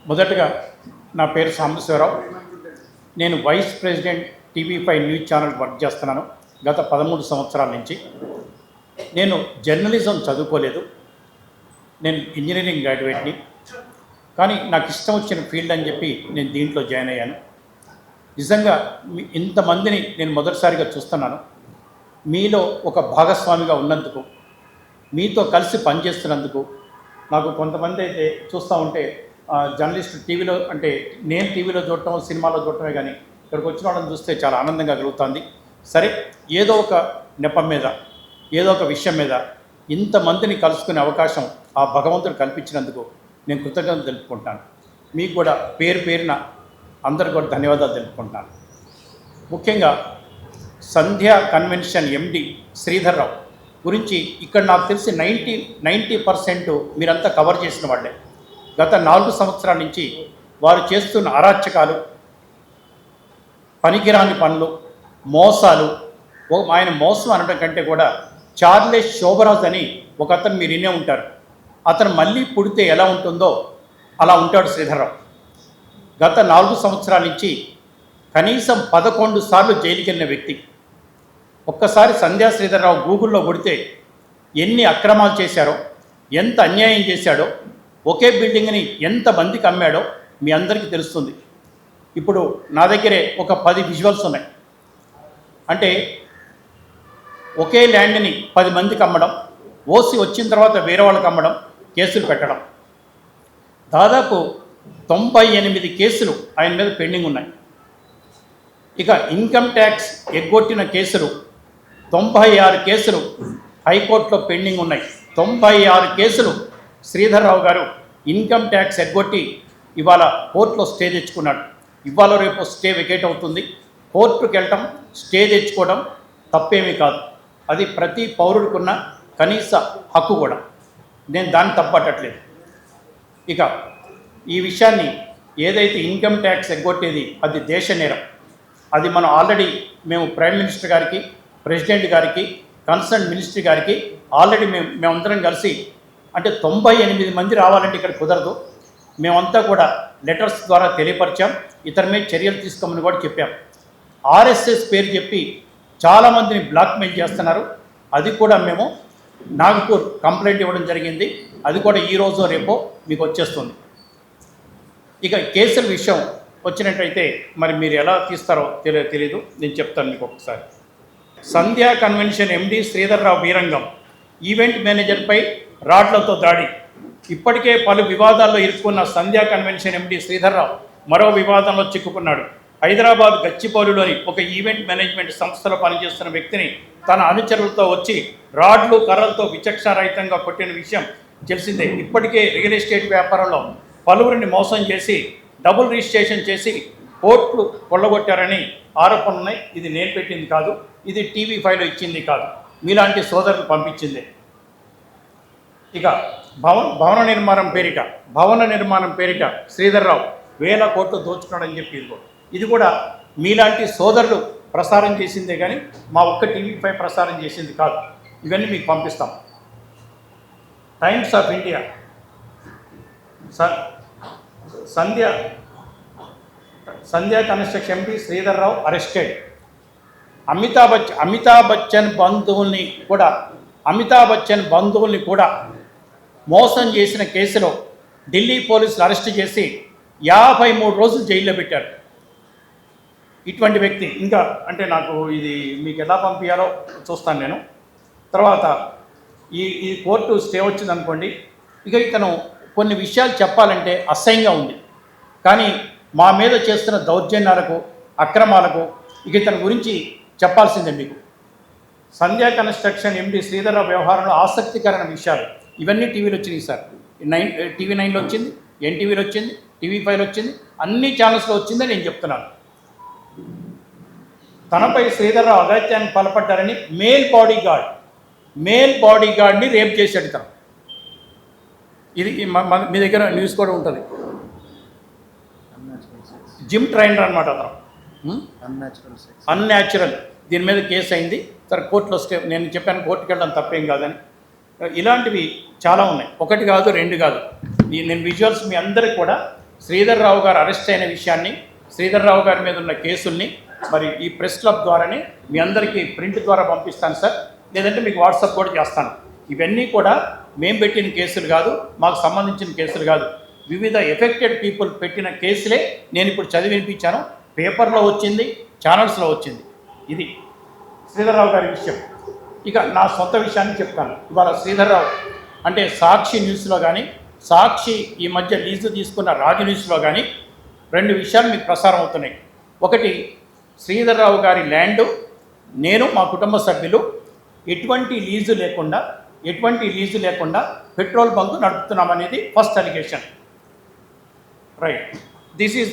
మొదటగా నా పేరు సాంబశివరావు. నేను vice president TV five news channel work చేస్తున్నాను గత 13 సంవత్సరాల నుంచి. నేను జర్నలిజం చదువుకోలేదు, నేను ఇంజనీరింగ్ గ్రాడ్యుయేట్ని. కానీ నాకు ఇష్టం వచ్చిన ఫీల్డ్ అని చెప్పి నేను దీంట్లో జాయిన్ అయ్యాను. నిజంగా ఇంతమందిని నేను మొదటిసారిగా చూస్తున్నాను. మీలో ఒక భాగస్వామిగా ఉన్నందుకు, మీతో కలిసి పనిచేస్తున్నందుకు, నాకు కొంతమంది అయితే చూస్తూ ఉంటే జర్నలిస్ట్ టీవీలో అంటే నేను టీవీలో చూడటం, సినిమాలో చూడటమే కానీ ఇక్కడికి వచ్చిన వాళ్ళని చూస్తే చాలా ఆనందంగా కలుగుతుంది. సరే, ఏదో ఒక నెపం మీద, ఏదో ఒక విషయం మీద ఇంతమందిని కలుసుకునే అవకాశం ఆ భగవంతుడు కల్పించినందుకు నేను కృతజ్ఞతలు తెలుపుకుంటాను. మీకు కూడా పేరు పేరున అందరికీ కూడా ధన్యవాదాలు తెలుపుకుంటాను. ముఖ్యంగా సంధ్యా కన్వెన్షన్ ఎండి శ్రీధర్రావు గురించి ఇక్కడ నాకు తెలిసి 90% మీరంతా కవర్ చేసిన వాళ్ళే. గత 4 సంవత్సరాల నుంచి వారు చేస్తున్న అరాచకాలు, పనికిరాని పనులు, మోసాలు, ఆయన మోసం అనడం కంటే కూడా చార్లెస్ శోభరాజ్ అని ఒక అతను మీరు వినే ఉంటారు. అతను మళ్ళీ పుడితే ఎలా ఉంటుందో అలా ఉంటాడు శ్రీధర్రావు. గత 4 సంవత్సరాల నుంచి కనీసం 11 సార్లు జైలుకి వెళ్ళిన వ్యక్తి. ఒక్కసారి సంధ్యా శ్రీధర్రావు గూగుల్లో కొడితే ఎన్ని అక్రమాలు చేశారో, ఎంత అన్యాయం చేశాడో, ఒకే బిల్డింగ్ని ఎంతమందికి అమ్మాడో మీ అందరికీ తెలుస్తుంది. ఇప్పుడు నా దగ్గరే ఒక 10 విజువల్స్ ఉన్నాయి. అంటే ఒకే ల్యాండ్ని 10 మందికి అమ్మడం, ఓసి వచ్చిన తర్వాత వేరే వాళ్ళకి అమ్మడం, కేసులు పెట్టడం. దాదాపు 98 కేసులు ఆయన మీద పెండింగ్ ఉన్నాయి. ఇక ఇన్కమ్ ట్యాక్స్ ఎగ్గొట్టిన కేసులు 96 కేసులు హైకోర్టులో పెండింగ్ ఉన్నాయి. 96 కేసులు శ్రీధర్రావు గారు ఇన్కమ్ ట్యాక్స్ ఎగ్గొట్టి ఇవాళ కోర్టులో స్టే తెచ్చుకున్నాడు. ఇవాళ రేపు స్టే వెకేట్ అవుతుంది. కోర్టుకు వెళ్ళటం, స్టే తెచ్చుకోవడం తప్పేమీ కాదు. అది ప్రతి పౌరుడికున్న కనీస హక్కు కూడా. నేను దాన్ని తప్పట్టట్లేదు. ఇక ఈ విషయాన్ని ఏదైతే ఇన్కమ్ ట్యాక్స్ ఎగ్గొట్టేది అది దేశ నేరం. అది మనం ఆల్రెడీ మేము ప్రైమ్ మినిస్టర్ గారికి, ప్రెసిడెంట్ గారికి, కన్సర్న్ మినిస్టర్ గారికి ఆల్రెడీ మేమందరం కలిసి, అంటే 98 మంది రావాలంటే ఇక్కడ కుదరదు, మేమంతా కూడా లెటర్స్ ద్వారా తెలియపరిచాం. ఇతని మీద చర్యలు తీసుకోమని కూడా చెప్పాం. ఆర్ఎస్ఎస్ పేరు చెప్పి చాలామందిని బ్లాక్మెయిల్ చేస్తున్నారు. అది కూడా మేము నాగపూర్ కంప్లైంట్ ఇవ్వడం జరిగింది. అది కూడా ఈరోజు రేపో మీకు వచ్చేస్తుంది. ఇక కేసుల విషయం వచ్చినట్టయితే మరి మీరు ఎలా తీస్తారో తెలీదు. నేను చెప్తాను మీకు ఒకసారి. సంధ్యా కన్వెన్షన్ ఎండి శ్రీధర్రావు వీరంగం ఈవెంట్ మేనేజర్పై రాడ్లతో దాడి. ఇప్పటికే పలు వివాదాల్లో ఇరుక్కున్న సంధ్యా కన్వెన్షన్ ఎండి శ్రీధర్రావు మరో వివాదంలో చిక్కుకున్నాడు. హైదరాబాద్ గచ్చిబౌలిలోని ఒక ఈవెంట్ మేనేజ్మెంట్ సంస్థలో పనిచేస్తున్న వ్యక్తిని తన అనుచరులతో వచ్చి రాడ్లు, కర్రలతో విచక్షణారహితంగా కొట్టిన విషయం తెలిసిందే. ఇప్పటికే రియల్ ఎస్టేట్ వ్యాపారంలో పలువురిని మోసం చేసి డబుల్ రిజిస్ట్రేషన్ చేసి కోట్లు కొల్లగొట్టారని ఆరోపణలు ఉన్నాయి. ఇది నేను పెట్టింది కాదు, ఇది టీవీ5లో ఇచ్చింది కాదు, మీలాంటి సోదరులు పంపించింది. ఇక భవన నిర్మాణం పేరిట శ్రీధర్రావు 1000 కోట్లు దోచుకున్నాడని చెప్పి ఇది కూడా మీలాంటి సోదరులు ప్రసారం చేసిందే కానీ మా ఒక్క టీవీ5 ప్రసారం చేసింది కాదు. ఇవన్నీ మీకు పంపిస్తాం. Times of India Sandhya construction MP Sridhar Rao arrested. Amitabh Bachchan బంధువుల్ని కూడా మోసం చేసిన కేసులో ఢిల్లీ పోలీసులు అరెస్ట్ చేసి 53 రోజులు జైల్లో పెట్టారు. ఇటువంటి వ్యక్తి ఇంకా అంటే నాకు ఇది మీకు ఎలా పంపించాలో చూస్తాను నేను. తర్వాత ఈ కోర్టు స్టే వచ్చిందనుకోండి, ఇక ఇతను కొన్ని విషయాలు చెప్పాలంటే అసహ్యంగా ఉంది. కానీ మా మీద చేస్తున్న దౌర్జన్యాలకు, అక్రమాలకు ఇక ఇతని గురించి చెప్పాల్సిందే మీకు. సంధ్యా కన్స్ట్రక్షన్ ఎండి శ్రీధర్రావు వ్యవహారంలో ఆసక్తికరమైన విషయాలు ఇవన్నీ టీవీలో వచ్చినాయి సార్. టీవీ9లో వచ్చింది, ఎన్టీవీలో వచ్చింది, టీవీ5లో వచ్చింది, అన్ని ఛానల్స్లో వచ్చిందని నేను చెప్తున్నాను. తనపై శ్రీధర్రావు అఘాయిత్యానికి పాల్పడ్డారని మేల్ బాడీ గార్డ్ని రేప్ చేశాడు తను. ఇది మీ దగ్గర న్యూస్ కూడా ఉంటుంది. జిమ్ ట్రైనర్ అనమాట అతను. అన్యాచురల్ దీని మీద కేసు అయింది. సరే, కోర్టులో స్టే, నేను చెప్పాను కోర్టుకి వెళ్ళడం తప్పేం కాదని. ఇలాంటివి చాలా ఉన్నాయి, ఒకటి కాదు, రెండు కాదు. నేను విజువల్స్ మీ అందరికి కూడా శ్రీధర్ రావు గారు అరెస్ట్ అయిన విషయాన్ని, శ్రీధర్ రావు గారి మీద ఉన్న కేసుల్ని మరి ఈ ప్రెస్ క్లబ్ ద్వారానే మీ అందరికీ ప్రింట్ ద్వారా పంపిస్తాను సార్, లేదంటే మీకు వాట్సాప్ కూడా చేస్తాను. ఇవన్నీ కూడా మేము పెట్టిన కేసులు కాదు, మాకు సంబంధించిన కేసులు కాదు, వివిధ ఎఫెక్టెడ్ పీపుల్ పెట్టిన కేసులే నేను ఇప్పుడు చదివి వినిపించాను. పేపర్లో వచ్చింది, ఛానల్స్లో వచ్చింది. ఇది శ్రీధర్రావు గారి విషయం. ఇక నా సొంత విషయాన్ని చెప్తాను. ఇవాళ శ్రీధర్రావు అంటే సాక్షి న్యూస్లో కానీ, సాక్షి ఈ మధ్య లీజు తీసుకున్న రాజు న్యూస్లో కానీ 2 విషయాలు మీకు ప్రసారం అవుతున్నాయి. ఒకటి, శ్రీధర్రావు గారి ల్యాండు నేను మా కుటుంబ సభ్యులు ఎటువంటి లీజు లేకుండా పెట్రోల్ బంకు నడుపుతున్నామనేది first allegation. Right. This is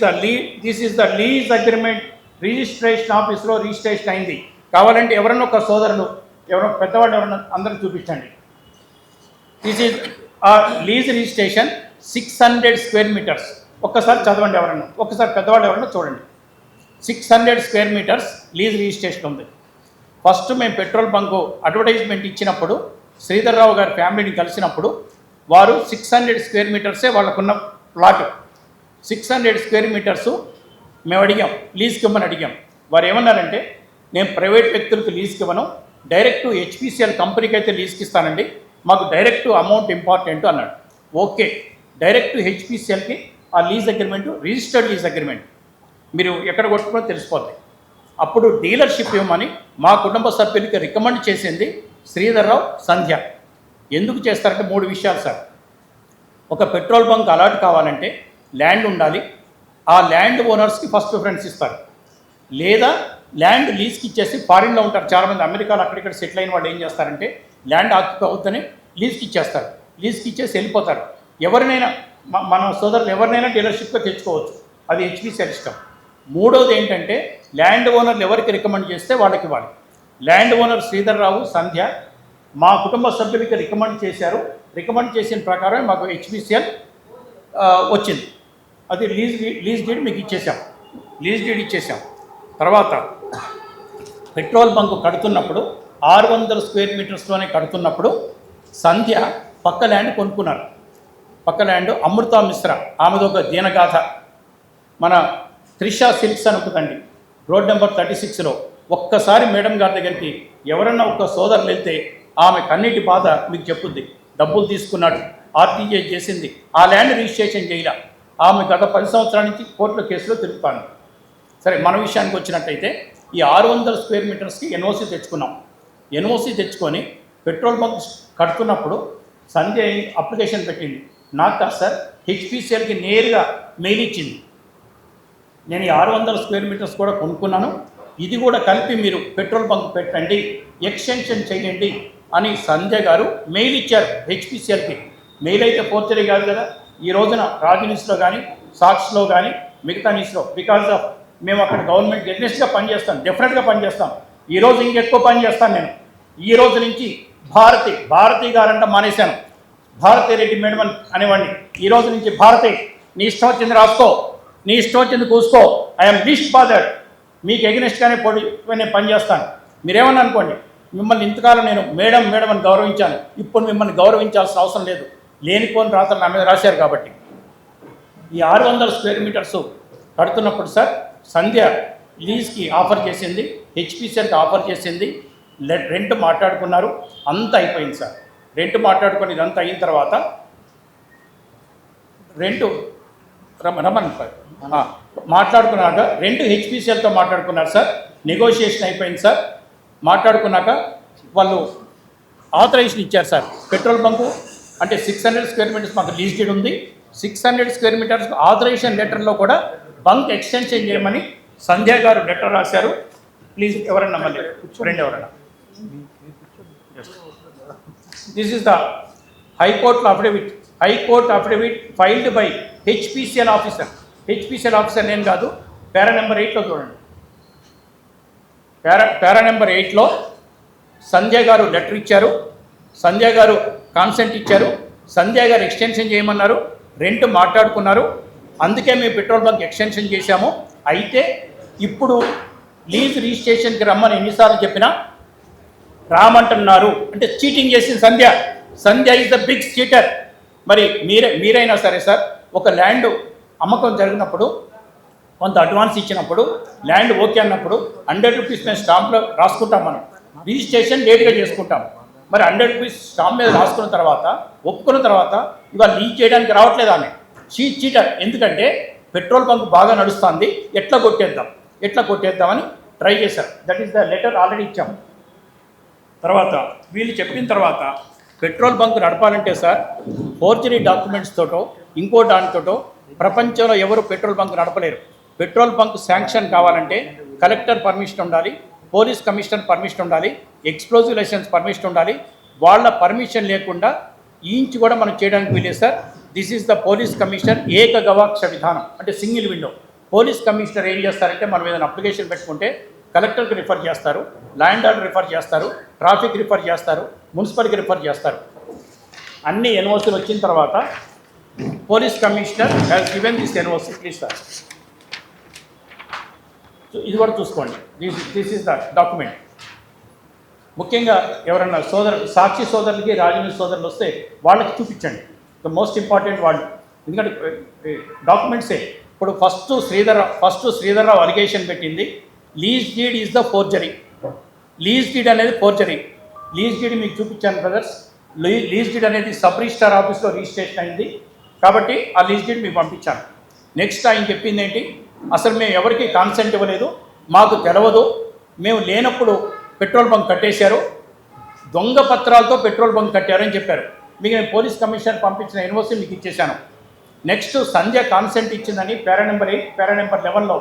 the lease agreement registration ఆఫీస్లో రిజిస్ట్రేషన్ అయింది. కావాలంటే ఎవరన్నా ఒక సోదరులు, ఎవరో పెద్దవాళ్ళు ఎవరన్నా అందరూ చూపించండి. దిస్ ఈజ్ ఆ లీజ్ రిజిస్ట్రేషన్ 600 స్క్వేర్ మీటర్స్. ఒక్కసారి చదవండి ఎవరన్నా, ఒక్కసారి పెద్దవాళ్ళు ఎవరన్నా చూడండి. 600 స్క్వేర్ మీటర్స్ లీజ్ రిజిస్ట్రేషన్ ఉంది. ఫస్ట్ మేము పెట్రోల్ బంకు అడ్వర్టైజ్మెంట్ ఇచ్చినప్పుడు శ్రీధర్రావు గారి ఫ్యామిలీని కలిసినప్పుడు వారు 600 స్క్వేర్ మీటర్సే వాళ్ళకున్న ప్లాట్. 600 స్క్వేర్ మీటర్సు మేము అడిగాం, లీజ్కి ఇవ్వమని అడిగాం. వారు ఏమన్నారంటే, నేను ప్రైవేట్ వ్యక్తులకు లీజ్కి ఇవ్వను, డైరెక్ట్ హెచ్పిసిఎల్ కంపెనీకి అయితే లీజ్కి ఇస్తానండి, మాకు డైరెక్ట్ అమౌంట్ ఇంపార్టెంట్ అన్నాడు. ఓకే, డైరెక్ట్ హెచ్పిసిఎల్కి ఆ lease agreement registered lease agreement మీరు ఎక్కడ కొట్టుకున్నా తెలిసిపోతాయి. అప్పుడు డీలర్షిప్ ఇవ్వమని మా కుటుంబ సభ్యులకి రికమెండ్ చేసింది శ్రీధర్రావు, సంధ్య. ఎందుకు చేస్తారంటే 3 విషయాలు సార్. ఒక పెట్రోల్ బంక్ అలాట్ కావాలంటే ల్యాండ్ ఉండాలి, ఆ ల్యాండ్ ఓనర్స్కి ఫస్ట్ ప్రిఫరెన్స్ ఇస్తారు. లేదా ల్యాండ్ లీజ్కి ఇచ్చేసి, ఫారిన్లో ఉంటారు చాలామంది, అమెరికాలో అక్కడిక్కడ సెటిల్ అయిన వాళ్ళు ఏం చేస్తారంటే ల్యాండ్ ఆక్యుపై అవుతూనే లీజ్కి ఇచ్చేస్తారు, లీజ్కి ఇచ్చేసి వెళ్ళిపోతారు. ఎవరినైనా మన సోదరులు ఎవరినైనా డీలర్షిప్గా తెచ్చుకోవచ్చు, అది హెచ్పిసిఎల్ ఇష్టం. మూడోది ఏంటంటే ల్యాండ్ ఓనర్లు ఎవరికి రికమెండ్ చేస్తే వాళ్ళకి ఇవ్వాలి. ల్యాండ్ ఓనర్ శ్రీధర్రావు, సంధ్య మా కుటుంబ సభ్యులకి రికమెండ్ చేశారు. రికమెండ్ చేసిన ప్రకారం మాకు హెచ్పిసిఎల్ వచ్చింది. అది లీజ్ డీడ్ మీకు ఇచ్చేసాం, లీజ్ డీడ్ ఇచ్చేసాం. తర్వాత పెట్రోల్ బంకు కడుతున్నప్పుడు 600 స్క్వేర్ మీటర్స్లోనే కడుతున్నప్పుడు సంధ్య పక్క ల్యాండ్ కొనుక్కున్నారు. పక్క ల్యాండ్ అమృతా మిశ్రా, ఆమెదొక దీనగాథ. మన త్రిషా సిల్క్స్ అనుకుందండి, రోడ్ నెంబర్ 36లో. ఒక్కసారి మేడం గారి దగ్గరికి ఎవరన్నా ఒక్క సోదరులు వెళ్తే ఆమె కన్నీటి బాధ మీకు చెప్పుద్ది. డబ్బులు తీసుకున్నాడు, ఆర్టీజీఏ చేసింది, ఆ ల్యాండ్ రిజిస్ట్రేషన్ చేయాల. ఆమె గత 10 సంవత్సరాల నుంచి కోర్టుల కేసులో తిరుగుతాను. సరే, మన విషయానికి వచ్చినట్టయితే ఈ 600 స్క్వేర్ మీటర్స్కి ఎన్ఓసి తెచ్చుకున్నాం. ఎన్ఓసి తెచ్చుకొని పెట్రోల్ బంక్ కడుతున్నప్పుడు సంధ్య అప్లికేషన్ పెట్టింది. నాకు కాదు సార్, హెచ్పిసిఎల్కి నేరుగా మెయిల్ ఇచ్చింది. నేను ఈ 600 స్క్వేర్ మీటర్స్ కూడా కొనుక్కున్నాను, ఇది కూడా కలిపి మీరు పెట్రోల్ బంక్ పెట్టండి, ఎక్స్టెన్షన్ చేయండి అని సంధ్య గారు మెయిల్ ఇచ్చారు హెచ్పిసిఎల్కి. మెయిల్ అయితే పోర్చరీ కాదు కదా. ఈ రోజున రాజు న్యూస్లో కానీ, సాక్షిలో కానీ, మిగతా న్యూస్లో, బికాజ్ ఆఫ్ మేము అక్కడ గవర్నమెంట్ ఎగ్నెస్ట్గా పనిచేస్తాం, డెఫినెట్గా పనిచేస్తాం. ఈరోజు ఇంకెక్కువ పని చేస్తాను నేను. ఈ రోజు నుంచి భారతి గారంట మానేశాను, భారతి రెడ్డి మేడం అనేవాడిని. ఈ రోజు నుంచి భారతి, నీ ఇష్టం వచ్చింది రాసుకో, నీ ఇష్టం వచ్చింది కూసుకో, ఐఎమ్ లీస్ట్ బాదర్డ్. మీకు ఎగ్నెస్ట్గానే నేను పనిచేస్తాను. మీరేమన్నా అనుకోండి, మిమ్మల్ని ఇంతకాలం నేను మేడం అని గౌరవించాను, ఇప్పుడు మిమ్మల్ని గౌరవించాల్సిన అవసరం లేదు. లేనిపోని రాత్రి నా మీద రాశారు కాబట్టి. ఈ 600 స్క్వేర్ మీటర్స్ కడుతున్నప్పుడు సార్ సంధ్య లీజ్కి ఆఫర్ చేసింది, హెచ్పిసిఎల్కి ఆఫర్ చేసింది, రెంట్ మాట్లాడుకున్నారు, అంతా అయిపోయింది సార్. రెంట్ మాట్లాడుకొని ఇదంతా అయిన తర్వాత రెంట్ మాట్లాడుకున్నాక రెంట్ హెచ్పిసిఎల్తో మాట్లాడుకున్నారు సార్. నెగోషియేషన్ అయిపోయింది సార్. మాట్లాడుకున్నాక వాళ్ళు ఆథరైజేషన్ ఇచ్చారు సార్. పెట్రోల్ బంకు అంటే 600 స్క్వేర్ మీటర్స్ మాకు లీజ్ డీడ్ ఉంది. 600 స్క్వేర్ మీటర్స్ ఆథరైజేషన్ లెటర్లో కూడా బంక్ ఎక్స్టెన్షన్ చేయమని సంధ్య గారు లెటర్ రాశారు. ప్లీజ్ ఎవరన్నా మళ్ళీ ఫ్రెండ్ ఎవరన్నా. This is the high court affidavit filed by HPCL officer. HPCL officer నేను కాదు. పారా నెంబర్ 8లో చూడండి. పారా నెంబర్ 8లో సంధ్య గారు లెటర్ ఇచ్చారు, సంధ్య గారు కాన్సెంట్ ఇచ్చారు, సంధ్య గారు ఎక్స్టెన్షన్ చేయమన్నారు, రెంట్ మాట్లాడుకున్నారు. అందుకే మేము పెట్రోల్ బంక్ ఎక్స్టెన్షన్ చేశాము. అయితే ఇప్పుడు లీజ్ రిజిస్ట్రేషన్కి రమ్మని ఎన్నిసార్లు చెప్పినా రామంటున్నారు. అంటే చీటింగ్ చేసింది సంధ్య ఈజ్ ద బిగ్ చీటర్. మరి మీరైనా సరే సార్, ఒక ల్యాండ్ అమ్మకం జరిగినప్పుడు కొంత అడ్వాన్స్ ఇచ్చినప్పుడు ల్యాండ్ ఓకే అన్నప్పుడు 100 రూపీస్ మేము స్టాంప్లో రాసుకుంటాం. మనం రిజిస్ట్రేషన్ లేట్గా చేసుకుంటాం. మరి 100 రూపీస్ స్టాంప్ మీద రాసుకున్న తర్వాత ఒప్పుకున్న తర్వాత ఇవాళ లీజ్ చేయడానికి రావట్లేదు ఆమె. చీటర్. ఎందుకంటే పెట్రోల్ బంక్ బాగా నడుస్తుంది, ఎట్లా కొట్టేద్దామని ట్రై చేశారు. That is the letter already ఇచ్చాము. తర్వాత వీళ్ళు చెప్పిన తర్వాత పెట్రోల్ బంక్ నడపాలంటే సార్ ఫోర్జరీ డాక్యుమెంట్స్ తోటో ఇంకో దానితోటో ప్రపంచంలో ఎవరు పెట్రోల్ బంక్ నడపలేరు. పెట్రోల్ బంక్ శాంక్షన్ కావాలంటే కలెక్టర్ పర్మిషన్ ఉండాలి, పోలీస్ కమిషనర్ పర్మిషన్ ఉండాలి, ఎక్స్ప్లోజివ్ లైసెన్స్ పర్మిషన్ ఉండాలి. వాళ్ళ పర్మిషన్ లేకుండా ఇంచ్ కూడా మనం చేయడానికి వీలేదు sir. This is the police commissioner ఏక గవాక్ష విధానం, అంటే సింగిల్ విండో. పోలీస్ కమిషనర్ ఏం చేస్తారంటే మనం ఏదైనా అప్లికేషన్ పెట్టుకుంటే కలెక్టర్కి రిఫర్ చేస్తారు, ల్యాండ్ ఆర్డర్ రిఫర్ చేస్తారు, ట్రాఫిక్ రిఫర్ చేస్తారు, మున్సిపల్కి రిఫర్ చేస్తారు. అన్ని ఎన్ఓసీలు వచ్చిన తర్వాత police commissioner has given this NOC. Please sir, so ఇది కూడా చూసుకోండి. This is the document. ముఖ్యంగా ఎవరన్నా సాక్షి సోదరులకి రాజనీతి సోదరులు వస్తే వాళ్ళకి చూపించండి. ద మోస్ట్ ఇంపార్టెంట్ వాళ్ళు. ఎందుకంటే డాక్యుమెంట్సే. ఇప్పుడు ఫస్ట్ శ్రీధర్రావు అలిగేషన్ పెట్టింది lease deed is the forgery. Lease deed అనేది ఫోర్జరీ. లీజ్ డీడ్ మీకు చూపించాను బ్రదర్స్. లీజ్ డీడ్ అనేది సబ్ రిజిస్ట్రార్ ఆఫీస్లో రిజిస్ట్రేషన్ అయింది కాబట్టి ఆ లీజ్ డీడ్ మీకు పంపించాను. నెక్స్ట్ ఆయన చెప్పింది ఏంటి, అసలు మేము ఎవరికి కాన్సెంట్ ఇవ్వలేదు, మాకు తెలవదు, మేము లేనప్పుడు పెట్రోల్ బంక్ కట్టేశారు, దొంగ పత్రాలతో పెట్రోల్ బంక్ కట్టారని చెప్పారు. మీకు నేను పోలీస్ కమిషనర్ పంపించిన ఎన్ఓసీ మీకు ఇచ్చేశాను. నెక్స్ట్ సంధ్య కాన్సెంట్ ఇచ్చిందని పారా నెంబర్ 8, పారా నెంబర్ 11లో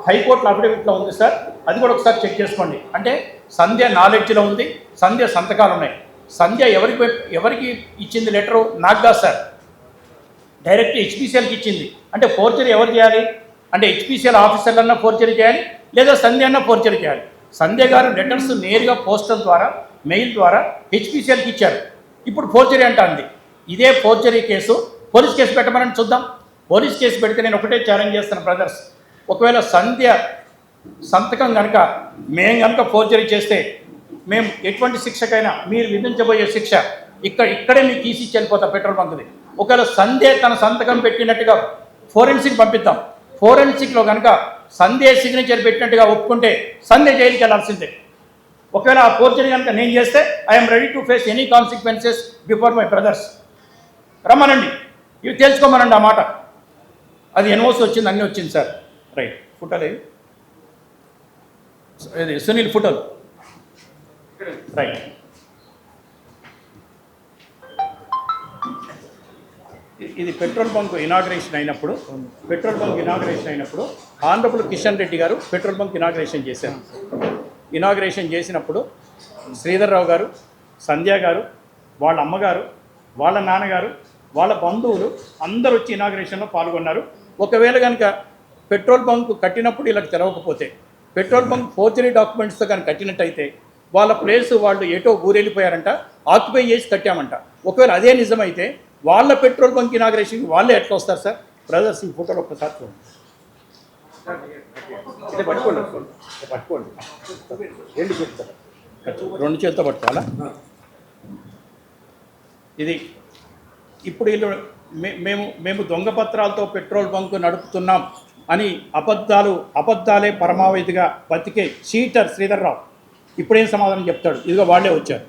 హైకోర్టులో అఫిడవిట్లో ఉంది సార్. అది కూడా ఒకసారి చెక్ చేసుకోండి. అంటే సంధ్య నాలెడ్జ్లో ఉంది, సంధ్య సంతకాలు ఉన్నాయి. సంధ్య ఎవరికి ఇచ్చింది లెటరు? నాకు కాదు సార్, డైరెక్ట్ హెచ్పిసిఎల్కి ఇచ్చింది. అంటే ఫోర్జరీ ఎవరు చేయాలి అంటే హెచ్పిసిఎల్ ఆఫీసర్లన్నా ఫోర్జరీ చేయాలి, లేదా సంధ్య అన్నా ఫోర్జరీ చేయాలి. సంధ్య గారు లెటర్స్ నేరుగా పోస్టల్ ద్వారా మెయిల్ ద్వారా హెచ్పిసిఎల్కి ఇచ్చారు. ఇప్పుడు ఫోర్జరీ అంటుంది. ఇదే ఫోర్జరీ కేసు పోలీస్ కేసు పెట్టమని చూద్దాం. పోలీస్ కేసు పెడితే నేను ఒకటే ఛాలెంజ్ చేస్తాను బ్రదర్స్, ఒకవేళ సంధ్య సంతకం కనుక మేము కనుక ఫోర్జరీ చేస్తే మేము ఎటువంటి శిక్షకైనా మీరు విధించబోయే శిక్ష ఇక్కడే మీకు తీసి వెళ్ళిపోతాం పెట్రోల్ బంక్ది. ఒకవేళ సంధ్య తన సంతకం పెట్టినట్టుగా ఫోరెన్సిక్ పంపిద్దాం. ఫోరెన్సిక్లో కనుక సంధ్య సిగ్నేచర్ పెట్టినట్టుగా ఒప్పుకుంటే సంధ్య జైలుకి వెళ్ళాల్సిందే. ఒకవేళ ఆ ఫోర్జరీ కనుక నేను చేస్తే I'm ready to face any consequences before my brothers. రమ్మనండి, ఇవి తెలుసుకోమనండి ఆ మాట. అది ఎన్ఓసి వచ్చింది, అన్నీ వచ్చింది సార్. రైట్, ఫోటోలు ఇది సునీల్ ఫోటోలు. రైట్, ఇది పెట్రోల్ బంక్ ఇనాగ్రేషన్ అయినప్పుడు ఆనరబుల్ కిషన్ రెడ్డి గారు పెట్రోల్ బంక్ ఇనాగ్రేషన్ చేశారు. ఇనాగ్రేషన్ చేసినప్పుడు శ్రీధర్రావు గారు, సంధ్య గారు, వాళ్ళ అమ్మగారు, వాళ్ళ నాన్నగారు, వాళ్ళ బంధువులు అందరూ వచ్చి ఇనాగ్రేషన్లో పాల్గొన్నారు. ఒకవేళ కనుక పెట్రోల్ బంక్ కట్టినప్పుడు ఇలా తెలవకపోతే, పెట్రోల్ బంక్ ఫోర్జరీ డాక్యుమెంట్స్తో కానీ కట్టినట్టయితే వాళ్ళ ప్లేస్ వాళ్ళు ఎటో ఊరెళ్ళిపోయారంట, ఆక్యుపై చేసి కట్టామంట. ఒకవేళ అదే నిజమైతే వాళ్ళ పెట్రోల్ బంక్ ఇనాగ్రేషన్కి వాళ్ళే ఎట్లా వస్తారు సార్? బ్రదర్స్ ఈ ఫోటోలో ఒక్కసారి చూడండి. పట్టుకోండి రెండు చేతితో పట్టుకోవాలా? ఇది ఇప్పుడు వీళ్ళు మేము దొంగ పత్రాలతో పెట్రోల్ బంక్ నడుపుతున్నాం అని అబద్ధాలే పరమావధిగా బతికే చీటర్ శ్రీధర్రావు ఇప్పుడేం సమాధానం చెప్తాడు? ఇదిగో వాళ్ళే వచ్చారు.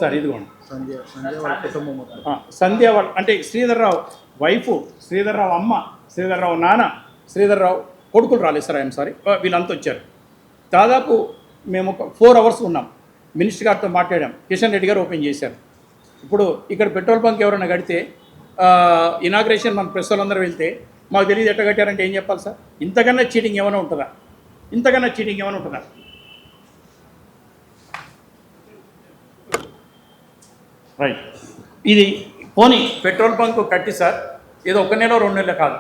సార్ ఇదిగోండి సంధ్య వాళ్ళ అంటే శ్రీధర్రావు వైఫ్, శ్రీధర్రావు అమ్మ, శ్రీధర్రావు నాన్న, శ్రీధర్రావు కొడుకులు రాలేదు సార్. ఐఎమ్ సారీ, వీళ్ళంతా వచ్చారు. దాదాపు మేము ఒక 4 hours ఉన్నాం. మినిస్టర్ గారితో మాట్లాడాం, కిషన్ రెడ్డి గారు ఓపెన్ చేశారు. ఇప్పుడు ఇక్కడ పెట్రోల్ బంక్ ఎవరైనా కడితే ఇనాగ్రేషన్ మన ప్రెస్ వాళ్ళందరూ వెళ్తే మాకు తెలియదు ఎట్లా కట్టారంటే ఏం చెప్పాలి సార్? ఇంతకన్నా చీటింగ్ ఏమైనా ఉంటుందా? రైట్, ఇది పోనీ పెట్రోల్ బంక్ కట్టి సార్ ఏదో 1 నెల 2 నెలలు కాదు,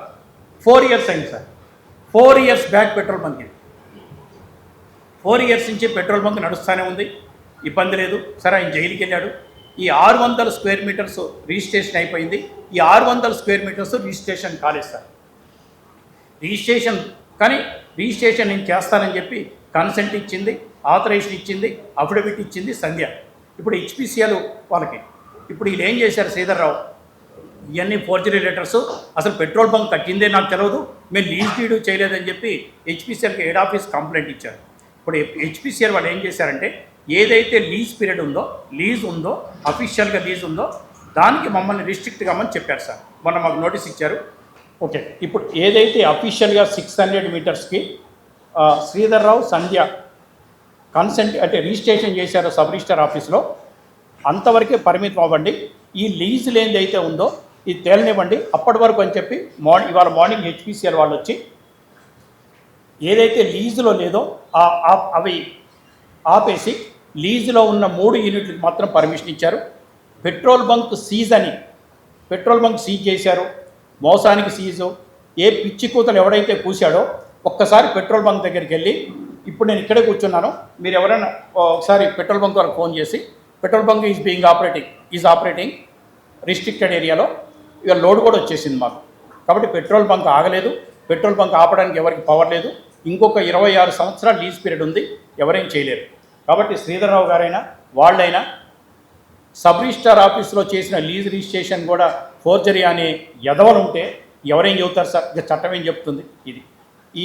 4 years అయింది sir. 4 years back petrol bunk ఇది. 4 years నుంచి పెట్రోల్ బంక్ నడుస్తూనే ఉంది, ఇబ్బంది లేదు. సరే ఆయన జైలుకి వెళ్ళాడు. ఈ 600 square meters రిజిస్ట్రేషన్ అయిపోయింది. ఈ 600 square meters రిజిస్ట్రేషన్ కాలేదు సార్. రిజిస్ట్రేషన్ కానీ రిజిస్ట్రేషన్ నేను చేస్తానని చెప్పి కన్సెంట్ ఇచ్చింది, ఆథరైజేషన్ ఇచ్చింది, అఫిడవిట్ ఇచ్చింది సంధ్య. ఇప్పుడు హెచ్పిసిఎల్ వాళ్ళకి ఇప్పుడు వీళ్ళు ఏం చేశారు శ్రీధర్రావు, ఇవన్నీ ఫోర్జరీ లెటర్స్, అసలు పెట్రోల్ బంక్ కట్టిందే నాకు తెలియదు, మేము లీజ్ డీడ్ చేయలేదని చెప్పి హెచ్పిసిఎల్కి హెడ్ ఆఫీస్ కంప్లైంట్ ఇచ్చారు. ఇప్పుడు హెచ్పిసిఎల్ వాళ్ళు ఏం చేశారంటే ఏదైతే లీజ్ పీరియడ్ ఉందో అఫీషియల్గా లీజ్ ఉందో దానికి మమ్మల్ని రిస్ట్రిక్ట్ కామని చెప్పారు సార్. మొన్న మాకు నోటీస్ ఇచ్చారు. ఓకే, ఇప్పుడు ఏదైతే అఫీషియల్గా 600 మీటర్స్కి శ్రీధర్రావు సంధ్య కన్సెంట్ అంటే రిజిస్ట్రేషన్ చేశారో సబ్ రిజిస్టర్ ఆఫీస్లో అంతవరకే పరిమితం అవ్వండి, ఈ లీజ్ లేనిది అయితే ఉందో ఇది తేలనివ్వండి అప్పటి వరకు అని చెప్పి ఇవాళ మార్నింగ్ హెచ్పిసిఎల్ వాళ్ళు వచ్చి ఏదైతే లీజులో లేదో అవి ఆపేసి లీజులో ఉన్న 3 యూనిట్లకు మాత్రం పర్మిషన్ ఇచ్చారు. పెట్రోల్ బంక్ సీజ్ చేశారు, మోసానికి సీజు, ఏ పిచ్చి కూతలు ఎవడైతే కూశాడో ఒక్కసారి పెట్రోల్ బంక్ దగ్గరికి వెళ్ళి, ఇప్పుడు నేను ఇక్కడే కూర్చున్నాను, మీరు ఎవరైనా ఒకసారి పెట్రోల్ బంక్ వాళ్ళకి ఫోన్ చేసి petrol bunk is operating restricted ఏరియాలో, ఇక లోడ్ కూడా వచ్చేసింది మాకు. కాబట్టి పెట్రోల్ బంక్ ఆగలేదు, పెట్రోల్ బంక్ ఆపడానికి ఎవరికి పవర్ లేదు, ఇంకొక 26 సంవత్సరాలు లీజ్ పీరియడ్ ఉంది, ఎవరేం చేయలేరు. కాబట్టి శ్రీధర్రావు గారైనా వాళ్ళైనా సబ్ రిజిస్టార్ ఆఫీస్లో చేసిన లీజ్ రిజిస్ట్రేషన్ కూడా ఫోర్జరీ అనే ఎదవలు ఉంటే ఎవరేం చెబుతారు సార్, ఇక చట్టం ఏం చెప్తుంది. ఇది ఈ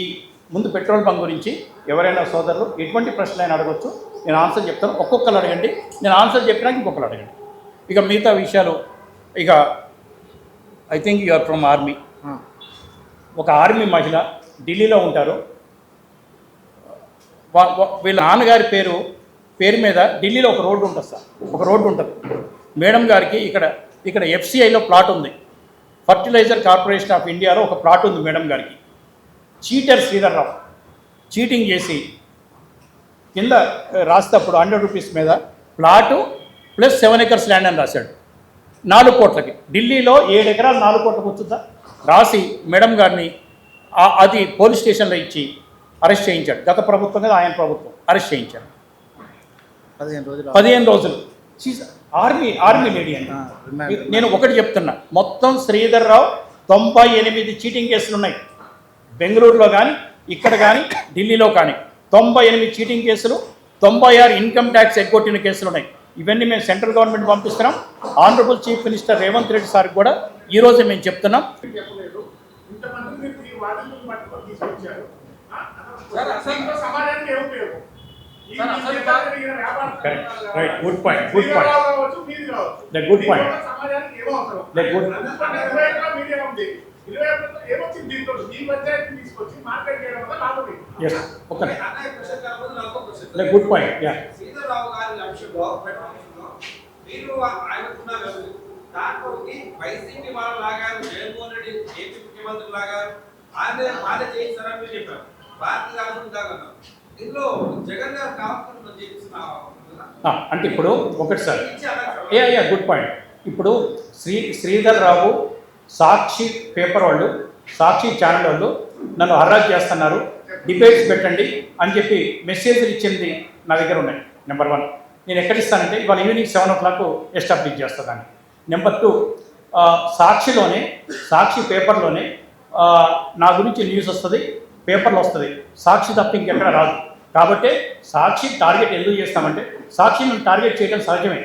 ముందు పెట్రోల్ బంక్ గురించి ఎవరైనా సోదరులు ఎటువంటి ప్రశ్నలైనా అడగచ్చు, నేను ఆన్సర్ చెప్తాను. ఒక్కొక్కరు అడగండి, నేను ఆన్సర్ చెప్పినాక ఇంకొకరు అడగండి. ఇక మిగతా విషయాలు ఇక I think you are from army. ఒక ఆర్మీ మహిళ ఢిల్లీలో ఉంటారు, వీళ్ళ నాన్నగారి పేరు మీద ఢిల్లీలో ఒక రోడ్డు ఉంటుంది సార్, ఒక రోడ్డు ఉంటుంది. మేడం గారికి ఇక్కడ ఎఫ్సిఐలో ప్లాట్ ఉంది, ఫర్టిలైజర్ కార్పొరేషన్ ఆఫ్ ఇండియాలో ఒక ప్లాట్ ఉంది మేడం గారికి. చీటర్ శ్రీధర్రావు చీటింగ్ చేసి కింద రాసేటప్పుడు 100 రూపీస్ మీద ప్లాటు ప్లస్ 7 acres ల్యాండ్ అని రాశాడు 4 కోట్లకి. ఢిల్లీలో 7 ఎకరాలు 4 కోట్లకు వచ్చుద్దా రాసి మేడం గారిని అది పోలీస్ స్టేషన్లో ఇచ్చి అరెస్ట్ చేయించాడు. గత ప్రభుత్వం కదా ఆయన ప్రభుత్వం అరెస్ట్ చేయించాడు. 15 రోజులు ఆర్మీ లేడీ అండి. నేను ఒకటి చెప్తున్నా, మొత్తం శ్రీధర్రావు 98 చీటింగ్ కేసులు ఉన్నాయి. బెంగళూరులో కానీ ఇక్కడ కానీ ఢిల్లీలో కానీ 98 చీటింగ్ కేసులు, 96 ఇన్కమ్ ట్యాక్స్ ఎగ్గొట్టిన కేసులు ఉన్నాయి. ఇవన్నీ మేము సెంట్రల్ గవర్నమెంట్ పంపిస్తున్నాం. Honourable chief minister Revanth Reddy సార్కి కూడా ఈరోజు మేము చెప్తున్నాం. Good point. వైసీపీ వాళ్ళ లాగా జగన్మోహన్ రెడ్డి ఏపీ ముఖ్యమంత్రి లాగా ఆయన చేయిస్తారని మీరు చెప్పారు. భారతీయ జనతా ఇందులో జగన్ గారు కావాల్సిన అంటే ఇప్పుడు ఒకటి సార్, గుడ్ పాయింట్. ఇప్పుడు శ్రీధర్రావు సాక్షి పేపర్ వాళ్ళు, సాక్షి ఛానల్ వాళ్ళు నన్ను హర్రాజ్ చేస్తున్నారు, డిబేట్స్ పెట్టండి అని చెప్పి మెసేజ్లు ఇచ్చింది నా దగ్గర ఉన్నాయి. నెంబర్ 1 నేను ఎక్కడిస్తానంటే ఇవాళ ఈవినింగ్ 7 o'clock ఎస్టాబ్లిష్ చేస్తాను. నెంబర్ 2 సాక్షి పేపర్లోనే నా గురించి న్యూస్ వస్తుంది, పేపర్లో వస్తుంది, సాక్షి తప్ప ఇంకెక్కడ రాదు. కాబట్టి సాక్షి టార్గెట్ ఎందుకు చేస్తామంటే సాక్షిని టార్గెట్ చేయడం సహజమే.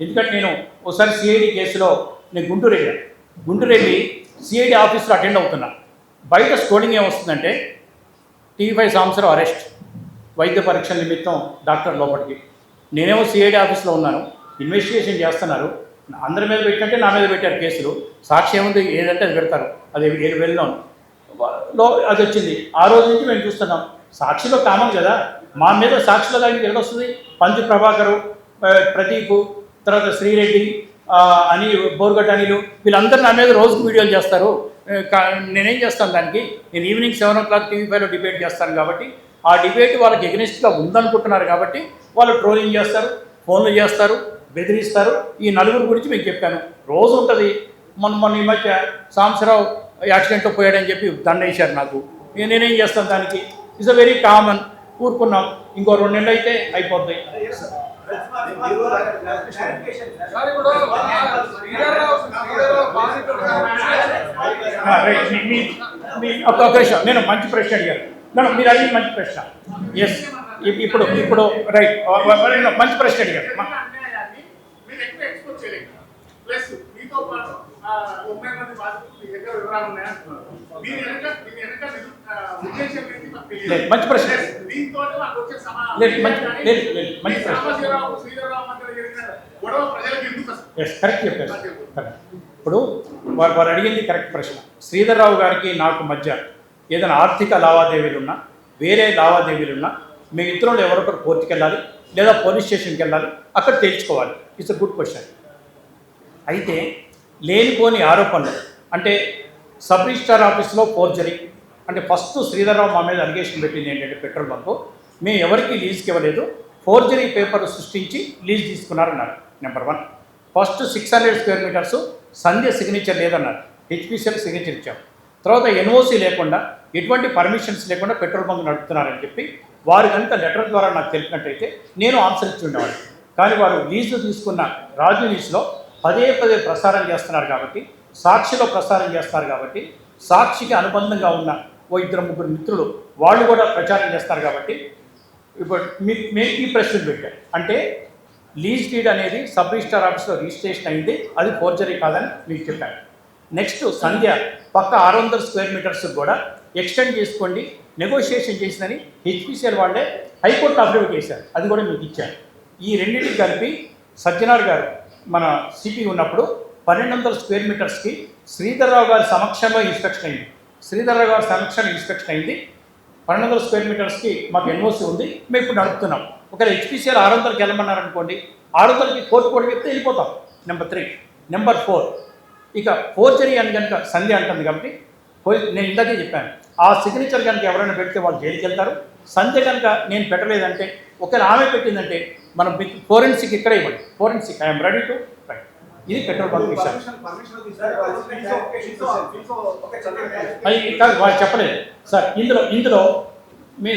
ఎందుకంటే నేను ఒకసారి సిఐడి కేసులో నేను గుంటూరు వెళ్ళి సిఐడి ఆఫీస్లో అటెండ్ అవుతున్నా. బయట స్కోడింగ్ ఏమొస్తుందంటే T5 సంవత్సరం అరెస్ట్, వైద్య పరీక్షల నిమిత్తం డాక్టర్ లోపలికి. నేనేమో సిఐడి ఆఫీస్లో ఉన్నాను, ఇన్వెస్టిగేషన్ చేస్తున్నారు. అందరి మీద పెట్టినట్టే నా మీద పెట్టారు కేసులు. సాక్షి ఏముంది, ఏదంటే అది పెడతారు, అది వెళ్ళాను అది వచ్చింది. ఆ రోజు నుంచి మేము చూస్తున్నాం. సాక్షిలో కామన్ కదా, మా మీద సాక్షిలో దానికి ఎక్కడొస్తుంది? పంచు ప్రభాకరు, ప్రదీప్, తర్వాత శ్రీరెడ్డి, అని బోర్గట్ అనిలు, వీళ్ళందరూ నా మీద రోజుకు వీడియోలు చేస్తారు. నేనేం చేస్తాను దానికి? నేను ఈవినింగ్ 7 o'clock TV5లో డిబేట్ చేస్తాను. కాబట్టి ఆ డిబేట్ వాళ్ళకి ఎగనెస్ట్గా ఉందనుకుంటున్నారు కాబట్టి వాళ్ళు ట్రోలింగ్ చేస్తారు, ఫోన్లు చేస్తారు, బెదిరిస్తారు. ఈ నలుగురు గురించి మీకు చెప్పాను, రోజు ఉంటుంది. మొన్న ఈ మధ్య సాంబశివరావు యాక్సిడెంట్లో పోయాడని చెప్పి దండ వేశారు నాకు. నేనేం చేస్తాను దానికి? It's a very common. కూరుకున్నాం, ఇంకో 2 నెలలు అయితే అయిపోతాయి. ఒక విషయం, నేను మంచి ప్రశ్న అడిగాను. మీరు అడిగిన మంచి ప్రశ్న. ఎస్, ఇప్పుడు ఇప్పుడు రైట్, మంచి ప్రశ్న అడిగారు. మీరు ఎక్కువ ఎక్స్పోజ్ చేయలేదు. ప్లస్ మీతో పాటు 30 మంది బాధితులు మీ దగ్గర వివరాలు ఉన్నాయంటున్నారు. దీని వెనక ఉద్దేశం ఏంటి మాకు తెలియదు. మంచి ప్రశ్న. దీంతో మాకు వచ్చే మంచి ప్రశ్న. శ్రీధరరావు మధ్య జరిగిన గొడవ ప్రజలకు ఎందుకు అసలు? ఎస్, కరెక్ట్ చెప్పారు. ఇప్పుడు వారు అడిగింది కరెక్ట్ ప్రశ్న. శ్రీధర్రావు గారికి నాకు మధ్య ఏదైనా ఆర్థిక లావాదేవీలు ఉన్నా, వేరే లావాదేవీలు ఉన్నా, మీ ఇద్దరు ఎవరొకరు కోర్టుకి వెళ్ళాలి లేదా పోలీస్ స్టేషన్కి వెళ్ళాలి, అక్కడ తేల్చుకోవాలి. It's a good question. అయితే లేనిపోని ఆరోపణలు అంటే సబ్ రిజిస్ట్రార్ ఆఫీస్లో ఫోర్జరీ అంటే ఫస్ట్ శ్రీధర్రావు మా మీద అలిగేషన్ పెట్టింది ఏంటంటే పెట్రోల్ బంకు మేము ఎవరికి లీజ్కి ఇవ్వలేదు, ఫోర్జరీ పేపర్ సృష్టించి లీజ్ తీసుకున్నారన్నారు. Number 1. First 600 square meters Sandhya signature లేదన్నారు, హెచ్పిసిఎల్ సిగ్నేచర్ ఇచ్చాం. తర్వాత ఎన్ఓసి లేకుండా ఎటువంటి పర్మిషన్స్ లేకుండా పెట్రోల్ బంక్ నడుపుతున్నారని చెప్పి వారి కనుక లెటర్ ద్వారా నాకు తెలిపినట్టయితే నేను ఆన్సర్ ఇచ్చి ఉండేవాడిని. కానీ వారు లీజు తీసుకున్న రాజు లీజ్లో పదే ప్రసారం చేస్తున్నారు కాబట్టి, సాక్షిలో ప్రసారం చేస్తారు కాబట్టి, సాక్షికి అనుబంధంగా ఉన్న ఓ 2-3 మిత్రులు వాళ్ళు కూడా ప్రచారం చేస్తారు కాబట్టి ఇప్పుడు మేము ఈ ప్రశ్నలు పెట్టాం. అంటే లీజ్ డీడ్ అనేది సబ్ రిజిస్ట్రార్ ఆఫీస్లో రిజిస్ట్రేషన్ అయింది, అది ఫోర్జరీ కాదని మీకు చెప్పాను. నెక్స్ట్ సంధ్య పక్క 600 స్క్వేర్ మీటర్స్ కూడా ఎక్స్టెండ్ చేసుకోండి నెగోషియేషన్ చేసిందని హెచ్పిసిఎల్ వాళ్ళే హైకోర్టు అఫిడవిట్ చేశారు, అది కూడా మీకు ఇచ్చాను. ఈ రెండింటికి కలిపి సజ్జనార్ గారు మన సిపి ఉన్నప్పుడు 1200 స్క్వేర్ మీటర్స్కి శ్రీధర్రావు గారి సమక్షంలో ఇన్స్పెక్షన్ అయింది. శ్రీధర్రావు గారి సమక్షంలో ఇన్స్పెక్షన్ అయింది. 1200 స్క్వేర్ మీటర్స్కి మాకు ఎన్ఓసి ఉంది, మేము ఇప్పుడు నడుపుతున్నాం. ఒకవేళ హెచ్పిసిఎల్ 600కి వెళ్ళమన్నారనుకోండి, 600కి కోర్టు కూడా చెప్తే వెళ్ళిపోతాం. నెంబర్ 3. నెంబర్ 4, ఇక ఫోర్జరీ అని కనుక సంధ్య అంటుంది కాబట్టి నేను ఇందాకే చెప్పాను, ఆ సిగ్నేచర్ కనుక ఎవరైనా పెడితే వాళ్ళు జైలుకి వెళ్తారు. సంధ్య కనుక నేను పెట్టలేదంటే, ఒకవేళ ఆమె పెట్టిందంటే మనం ఫోరెన్సిక్ ఇక్కడే ఇవ్వండి, forensic I'm ready to right. ఇది పెట్రోల్ బంక్ విషయం. కాదు, వాళ్ళు చెప్పలేదు సార్. ఇందులో మీ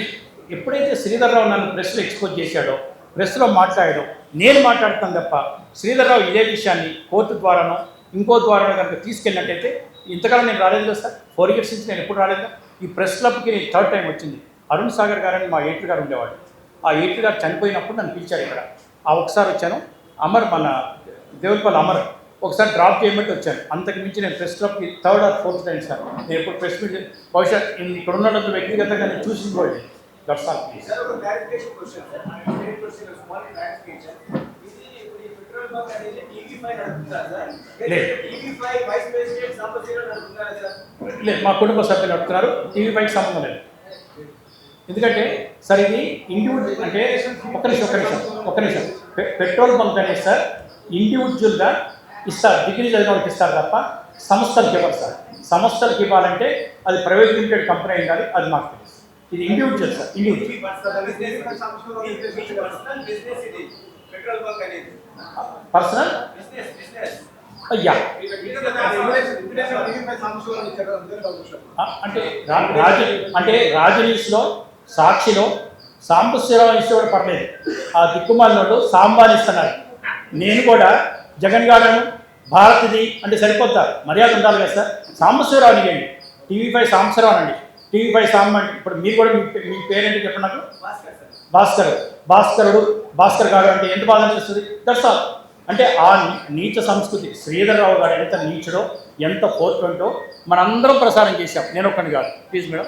ఎప్పుడైతే శ్రీధర్రావు నన్ను ప్రెస్లో ఎక్స్పోజ్ చేశాడో, ప్రెస్లో మాట్లాడాడో, నేను మాట్లాడుతాను తప్ప శ్రీధర్రావు ఇదే విషయాన్ని కోర్టు ద్వారానో ఇంకో ద్వారానో కనుక తీసుకెళ్ళినట్టయితే ఇంతకాలం నేను రాలేదు కదా సార్. 4 years నుంచి నేను ఎప్పుడు రాలేదు. ఈ ప్రెస్ క్లబ్కి నేను 3rd time వచ్చింది. అరుణ్ సాగర్ గారని మా ఎడిటర్ గారు ఉండేవాడు. ఆ ఎడిటర్ గారు చనిపోయినప్పుడు నన్ను పిలిచారు ఇక్కడ. ఒకసారి వచ్చాను. అమర్ మన దేవులపల్లి అమర్ ఒకసారి డ్రాప్ చేయమంటే వచ్చాను. అంతకు మించి నేను ప్రెస్ క్లబ్కి 3rd or 4th time sir. నేను ఎప్పుడు ప్రెస్ మీట్ బహుశా ఇక్కడ ఉన్నంత వ్యక్తిగతంగా నేను చూసింది కూడా దట్స్ ఆల్ ప్లీజ్. లేదు, మా కుటుంబ సభ్యులు నడుపుతున్నారు, టీవీ5కి సంబంధం లేదు. ఎందుకంటే సార్ ఇది ఇండివిజువల్ అంటే ఒక నిమిషం పెట్రోల్ బంక్ అనేది సార్ ఇండివిజువల్గా ఇస్తారు, డిగ్రీ చదివిన వాళ్ళకి ఇస్తారు తప్ప సంస్థలకు ఇవ్వరు సార్. సంస్థలకు ఇవ్వాలంటే అది ప్రైవేట్ లిమిటెడ్ కంపెనీ అయి ఉండాలి, అది మాకు తెలుసు. ఇది ఇండివిజువల్ సార్, ఇండివిజువల్ పర్సనల్ అయ్యా. అంటే రాజనీస్లో సాక్షిలో సాంబశివరావు ఇస్తే కూడా పర్లేదు, ఆ దిక్కుమాలినోళ్ళు సాంబానిస్తున్నారు. నేను కూడా జగన్ గారు భారతిది అంటే సరిపోతా, మర్యాద ఉండాలి కదా సార్. సాంబశివరావు అడిగండి, టీవీ5 సాంబశివరావు అండి, టీవీ5 సాంబ అంటే ఇప్పుడు మీరు కూడా మీ పేరేంటి చెప్పండి నాకు. భాస్కర్ గారు అంటే ఎంత బాధ అనిపిస్తుంది. That's all. అంటే ఆ నీచ సంస్కృతి శ్రీధర్రావు గారు ఎంత నీచుడో ఎంత పోర్ట్రంటో మనందరం ప్రసారం చేశాం, నేను ఒక్కడిని కాదు. Please madam.